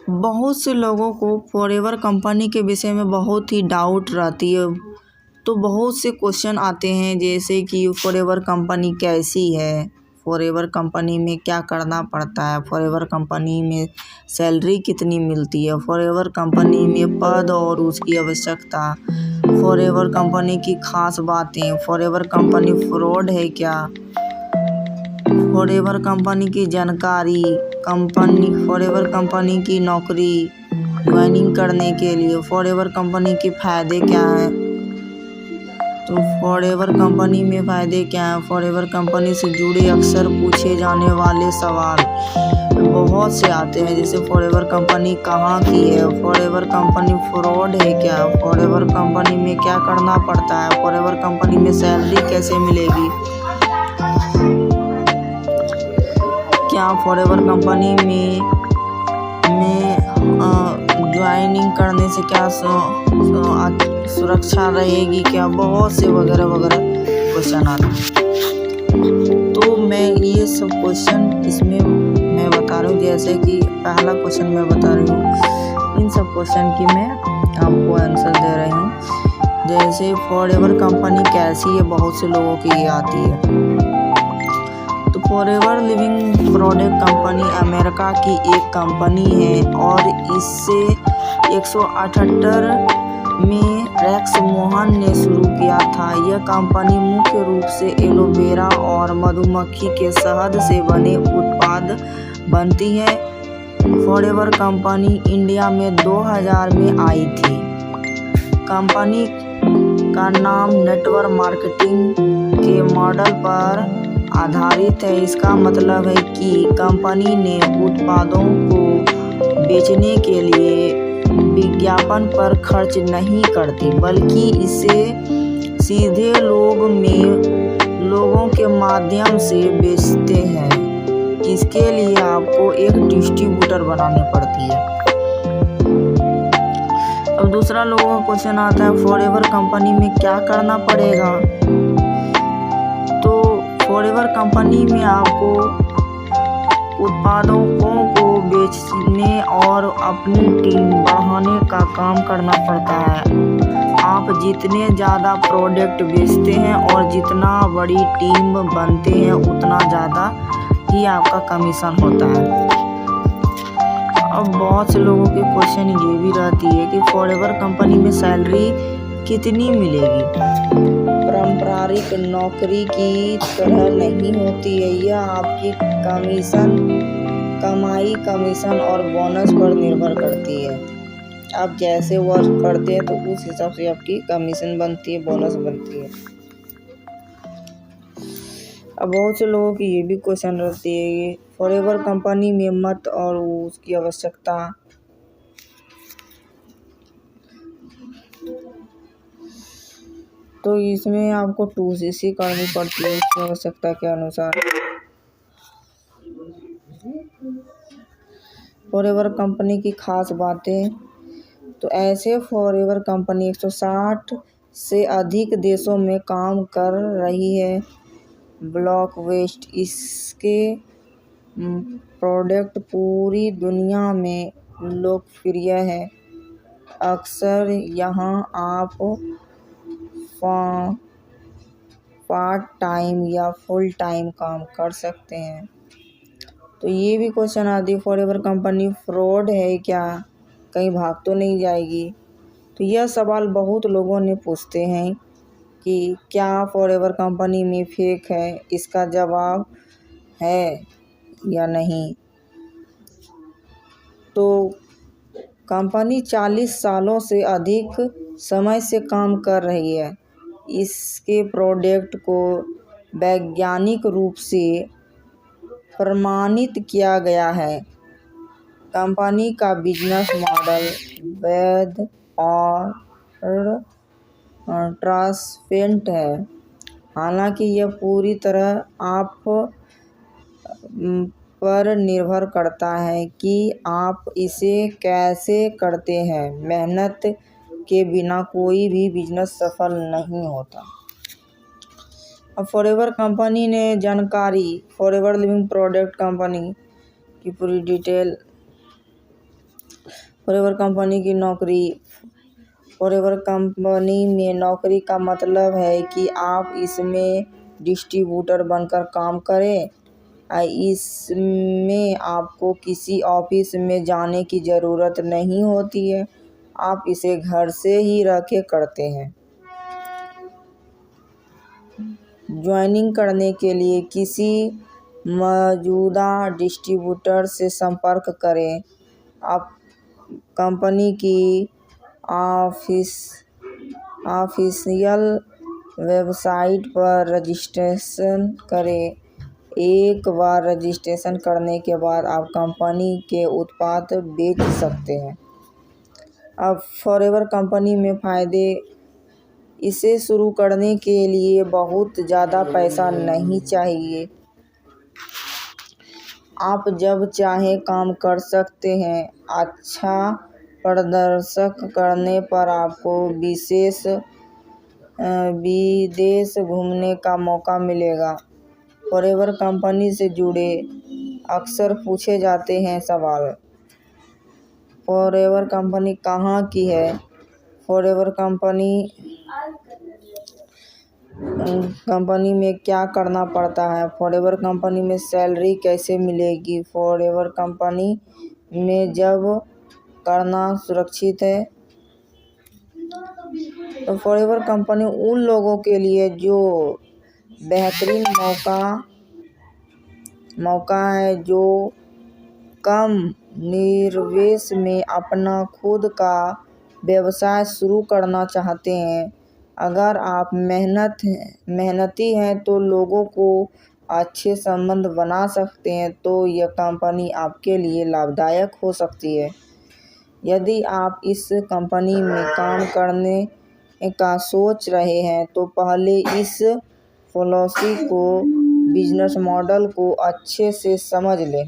बहुत से लोगों को फॉरएवर कंपनी के विषय में बहुत ही डाउट रहती है। तो बहुत से क्वेश्चन आते हैं, जैसे कि फॉरएवर कंपनी कैसी है, फॉरएवर कंपनी में क्या करना पड़ता है, फॉरएवर कंपनी में सैलरी कितनी मिलती है, फॉरएवर कंपनी में पद और उसकी आवश्यकता, फॉरएवर कंपनी की खास बातें, फॉरएवर कंपनी फ्रॉड है क्या, फॉरएवर कंपनी की जानकारी, फॉरएवर कंपनी की नौकरी ज्वाइनिंग करने के लिए फॉरएवर कंपनी के फ़ायदे क्या हैं। तो फॉरएवर कंपनी में फ़ायदे क्या हैं, फॉरएवर कंपनी से जुड़े अक्सर पूछे जाने वाले सवाल बहुत से आते हैं, जैसे फॉरएवर कंपनी कहाँ की है, फॉरएवर कंपनी फ्रॉड है क्या, फॉरएवर कंपनी में क्या करना पड़ता है, फॉरएवर कंपनी में सैलरी कैसे मिलेगी, क्या फॉरएवर कंपनी में ज्वाइनिंग करने से क्या सुरक्षा रहेगी क्या, बहुत से वगैरह वगैरह क्वेश्चन आते हैं। तो मैं ये सब क्वेश्चन इसमें मैं बता रही हूँ, जैसे कि पहला क्वेश्चन मैं बता रही हूँ, इन सब क्वेश्चन की मैं आपको आंसर दे रही हूँ। जैसे फॉरएवर कंपनी कैसी है, बहुत से लोगों की ये आती है। तो forever living product company America की एक कंपनी है और इससे 178 में रेक्स मोहन ने शुरू किया था। यह कंपनी मुख्य रूप से एलोवेरा और मधुमक्खी के शहद से बने उत्पाद बनती है। फॉरएवर कंपनी इंडिया में 2000 में आई थी। कंपनी का नाम नेटवर्क मार्केटिंग के मॉडल पर आधारित है। इसका मतलब है कि कंपनी ने उत्पादों को बेचने के लिए विज्ञापन पर खर्च नहीं करती, बल्कि इसे सीधे लोगों के माध्यम से बेचते हैं। इसके लिए आपको एक डिस्ट्रीब्यूटर बनानी पड़ती है। अब दूसरा लोगों का क्वेश्चन आता है, फॉरएवर कंपनी में क्या करना पड़ेगा। फॉरएवर कंपनी में आपको उत्पादों को बेचने और अपनी टीम बढ़ाने का काम करना पड़ता है। आप जितने ज़्यादा प्रोडक्ट बेचते हैं और जितना बड़ी टीम बनते हैं, उतना ज़्यादा ही आपका कमीशन होता है। अब बहुत से लोगों के क्वेश्चन ये भी रहती है कि फॉरएवर कंपनी में सैलरी कितनी मिलेगी। पारंपरिक नौकरी की तरह नहीं होती है। यह आपकी कमाई कमीशन और बोनस पर निर्भर करती है। आप जैसे वर्क करते हैं तो उस हिसाब से आपकी कमीशन बनती है, बोनस बनती है। अब बहुत से लोगों की ये भी क्वेश्चन रहती है कि फॉरएवर कंपनी में मत और उसकी आवश्यकता। तो इसमें आपको 2cc करनी पड़ती है उसकी आवश्यकता के अनुसार। फॉरएवर कंपनी की खास बातें। तो ऐसे फॉरएवर कंपनी 160 से अधिक देशों में काम कर रही है। ब्लॉक वेस्ट इसके प्रोडक्ट पूरी दुनिया में लोकप्रिय है। अक्सर यहाँ आप पार्ट टाइम या फुल टाइम काम कर सकते हैं। तो ये भी क्वेश्चन आती है, फॉरएवर कंपनी फ्रॉड है क्या, कहीं भाग तो नहीं जाएगी। तो यह सवाल बहुत लोगों ने पूछते हैं कि क्या फॉरएवर कंपनी में फेक है। इसका जवाब है या नहीं। तो कंपनी 40 सालों से अधिक समय से काम कर रही है। इसके प्रोडक्ट को वैज्ञानिक रूप से प्रमाणित किया गया है। कंपनी का बिजनेस मॉडल वैध और ट्रांसपेरेंट है। हालांकि यह पूरी तरह आप पर निर्भर करता है कि आप इसे कैसे करते हैं। मेहनत के बिना कोई भी बिजनेस सफल नहीं होता। अब फॉरएवर कंपनी ने जानकारी, फॉरएवर लिविंग प्रोडक्ट कंपनी की पूरी डिटेल फॉरएवर कंपनी की नौकरी। फॉरएवर कंपनी में नौकरी का मतलब है कि आप इसमें डिस्ट्रीब्यूटर बनकर काम करें। इसमें आपको किसी ऑफिस में जाने की ज़रूरत नहीं होती है, आप इसे घर से ही रह के करते हैं। ज्वाइनिंग करने के लिए किसी मौजूदा डिस्ट्रीब्यूटर से संपर्क करें। आप कंपनी की ऑफिशियल वेबसाइट पर रजिस्ट्रेशन करें। एक बार रजिस्ट्रेशन करने के बाद आप कंपनी के उत्पाद बेच सकते हैं। अब फॉरएवर कंपनी में फ़ायदे। इसे शुरू करने के लिए बहुत ज़्यादा पैसा नहीं चाहिए। आप जब चाहें काम कर सकते हैं। अच्छा प्रदर्शन करने पर आपको विदेश घूमने का मौका मिलेगा। फॉरएवर कंपनी से जुड़े अक्सर पूछे जाते हैं सवाल। फॉरएवर कंपनी कहाँ की है? फॉरएवर कंपनी में क्या करना पड़ता है? फॉरएवर कंपनी में सैलरी कैसे मिलेगी? फॉरएवर कंपनी में जॉब करना सुरक्षित है? तो फॉरएवर कंपनी उन लोगों के लिए जो बेहतरीन मौका है जो कम निवेश में अपना खुद का व्यवसाय शुरू करना चाहते हैं। अगर आप मेहनती हैं तो लोगों को अच्छे संबंध बना सकते हैं तो यह कंपनी आपके लिए लाभदायक हो सकती है। यदि आप इस कंपनी में काम करने का सोच रहे हैं तो पहले इस पॉलिसी को बिजनेस मॉडल को अच्छे से समझ लें।